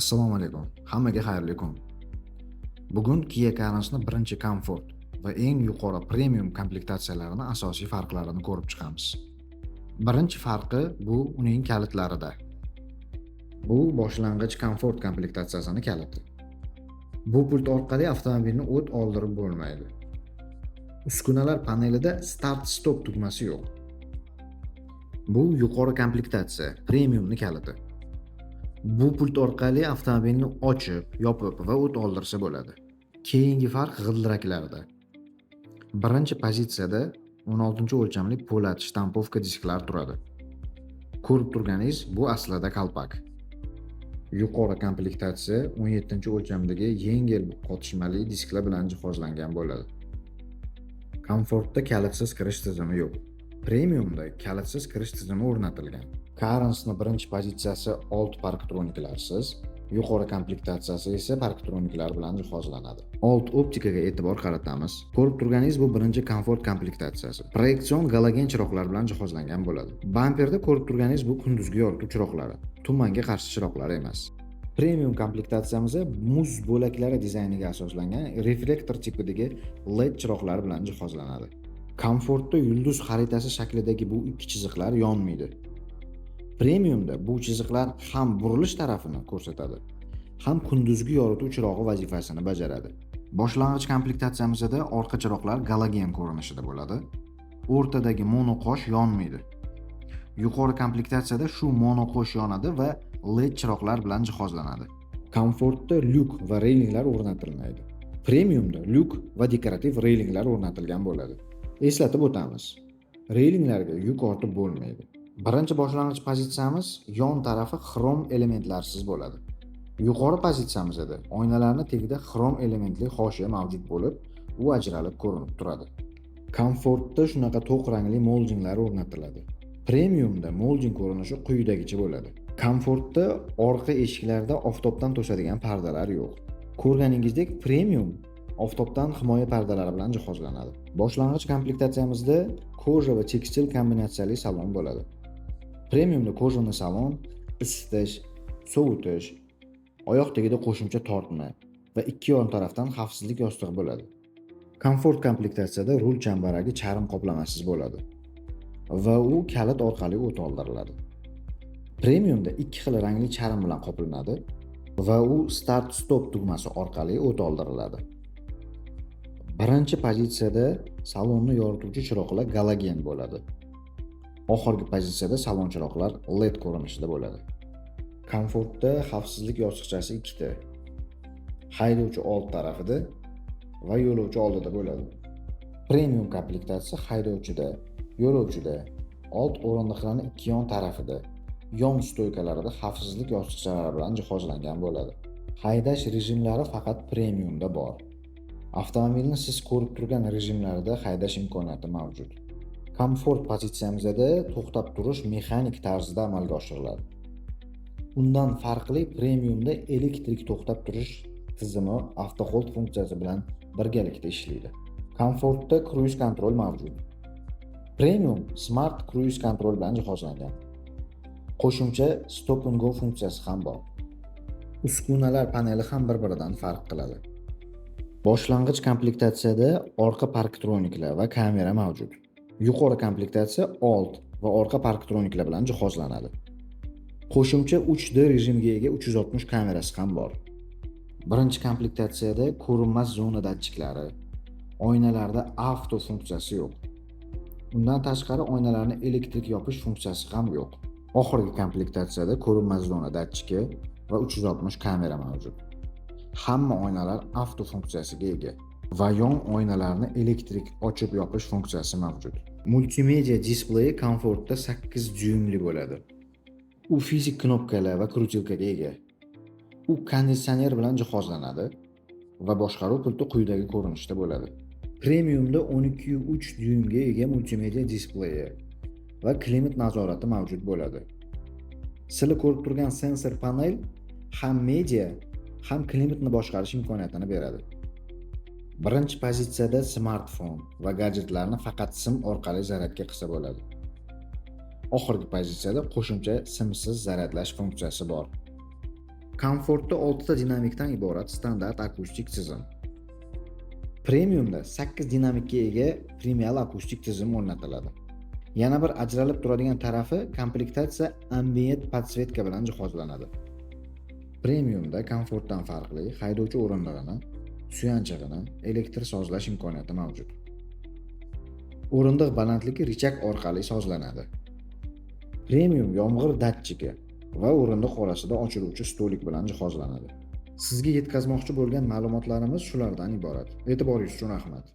Assalomu alaykum. Hammaga xayrli kun. Bugun Kia Carens'ni birinchi komfort va eng yuqori premium komplektatsiyalarini asosiy farqlarini ko'rib chiqamiz. Birinchi farqi bu uning kalitlarida. Bu boshlang'ich komfort komplektatsiyasining kaliti. Bu pult orqali avtomobilni o't oldirib bo'lmaydi. Uskunalar panelida start stop tugmasi yo'q. Bu yuqori komplektatsiya, premiumni kaliti. Bu pult orqali avtomobilni ochib, yopib va o't oldirsa bo'ladi. Keyingi farq g'ildiraklarda. Birinchi pozitsiyada 16-o'lchamli po'lat shtampovka disklar turadi. Ko'rib turganingiz, bu aslida qalpak. Yuqori komplektatsiya 17-o'lchamdagi yengil qotishmali disklar bilan jihozlangan bo'ladi. Komfortda kalitsiz kirish tizimi yo'q. Premiumda kalitsiz kirish tizimi o'rnatilgan. Carens'ning birinchi pozitsiyasi old parktroniklarsiz, yuqori komplektatsiyasi esa parktroniklar bilan jihozlanadi. Old optikaga e'tibor qaratamiz. Ko'rib turganingiz, bu birinchi komfort komplektatsiyasi. Proyeksion galogen chiroqlar bilan jihozlangan bo'ladi. Bamperda ko'rib turganingiz, bu kunduzgi yorituvchi chiroqlari, tumanga qarshi chiroqlar emas. Premium komplektatsiyamizda muz bo'laklari dizayniga asoslangan reflektor tipidagi LED chiroqlar bilan jihozlanadi. Komfortda yulduz xaritasi shaklidagi bu ikki chiziqlar yonmaydi. Premiumda bu chiziqlar ham burilish tarafini ko'rsatadi, ham kunduzgi yorituvchi chirog'i vazifasini bajaradi. Boshlang'ich komplektatsiyamizda orqa chiroqlar galogen ko'rinishida bo'ladi. O'rtadagi monoqosh yonmaydi. Yuqori komplektatsiyada shu monoqosh yonadi va LED chiroqlar bilan jihozlanadi. Komfortda lyuk va reylinglar o'rnatilmaydi. Premiumda lyuk va dekorativ reylinglar o'rnatilgan bo'ladi. Eslatib o'tamiz. Reylinglarga yuk ortib bo'lmaydi. Birinchi boshlang'ich pozitsiyamiz yon tarafi xrom elementlarsiz bo'ladi. Yuqori pozitsiyamizda oynalarning tagida xrom elementli hoshiya mavjud bo'lib, u ajralib ko'rinib turadi. Komfortda shunaqa to'q rangli moldinglar o'rnatiladi. Premiumda molding ko'rinishi quyidagicha bo'ladi. Komfortda orqa eshiklarda oftobdan to'sadigan pardalar yo'q. Ko'rganingizdek, premium oftobdan himoya pardalari bilan jihozlanadi. Boshlang'ich komplektatsiyamizda koja va tekstil kombinatsiyali salon bo'ladi. Premiumda kojani salon, isitish, sovutish, oyoq tagida qo'shimcha tortma va ikki yon tarafdan xavfsizlik yostig'i bo'ladi. Komfort komplektatsiyada rul chambaragi charm qoplamasiz bo'ladi va u kalit orqali o't oldiriladi. Premiumda ikki xil rangli charm bilan qoplanadi va u start stop tugmasi orqali o't oldiriladi. Birinchi pozitsiyada salonni yorituvchi chiroqlar galogen bo'ladi. Oxirgi pozitsiyada salon chiroqlar LED ko'rinishida bo'ladi. Komfortda xavfsizlik yostiqchasi ikkita. Haydovchi old tarafida va yo'lovchi oldida bo'ladi. Premium komplektatsiya haydovchida, yo'lovchida, old o'rindiqlarning ikki yon tarafida, yon stoykalarida xavfsizlik yostiqchalari bilan jihozlangan bo'ladi. Haydash rejimlari faqat premiumda bor. Avtomobilni siz ko'rib turgan rejimlarda haydash imkoniyati mavjud. Komfort pozitsiyamizda to'xtab turish mexanik tarzda amalga oshiriladi. Undan farqli premiumda elektrik to'xtab turish tizimi avtohold funksiyasi bilan birgalikda ishlaydi. Komfortda cruise control mavjud. Premium smart cruise control bilan jihozlangan. Qo'shimcha stop and go funksiyasi ham bor. Uskunalar paneli ham bir-biridan farq qiladi. Boshlang'ich komplektatsiyada orqa parktroniklar va kamera mavjud. Yuqori komplektatsiya old va orqa parktroniklar bilan jihozlanadi. Qo'shimcha 3D rejimga ega 360 kamerasi ham bor. Birinchi komplektatsiyada ko'rinmas zona datchiklari, oynalarda avto funksiyasi yo'q. Undan tashqari oynalarni elektrik yopish funksiyasi ham yo'q. Oxirgi komplektatsiyada ko'rinmas zona datchiki va 360 kamera mavjud. Hamma oynalar avto funksiyasiga ega va yon oynalarni elektrik ochib yopish funksiyasi mavjud. Multimedia displeyi komfortda 8 dyuymli bo'ladi. U fizik knopkalar va krutilkaga ega. U konditsioner bilan jihozlanadi va boshqaruv pulti quyidagi ko'rinishda bo'ladi. Premiumda 12.3 dyuymga ega multimedia displeyi va klimat nazorati mavjud bo'ladi. Sizlar ko'rib turgan sensor panel ham media, ham klimatni boshqarish imkoniyatini beradi. Birinchi pozitsiyada smartfon va gadjetlarni faqat sim orqali zaryadga qilsa bo'ladi. Oxirgi pozitsiyada qo'shimcha simsiz zaryadlash funksiyasi bor. Komfortda 6 ta dinamikdan iborat standart akustik tizim. Premiumda 8 dinamikka ega premial akustik tizim o'rnatiladi. Yana bir ajralib turadigan tarafi komplektatsiya ambient podsvetka bilan jihozlanadi. Premiumda komfortdan farqli haydovchi o'rindig'ini, suyanchig'ini elektr sozlash imkoniyati mavjud. O'rindiq balandligi richag orqali sozlanadi. Premium yomg'ir datchiki va o'rindiq orasida ochiluvchi stolik bilan jihozlanadi. Sizga yetkazmoqchi bo'lgan ma'lumotlarimiz shulardan iborat. E'tiboringiz uchun rahmat.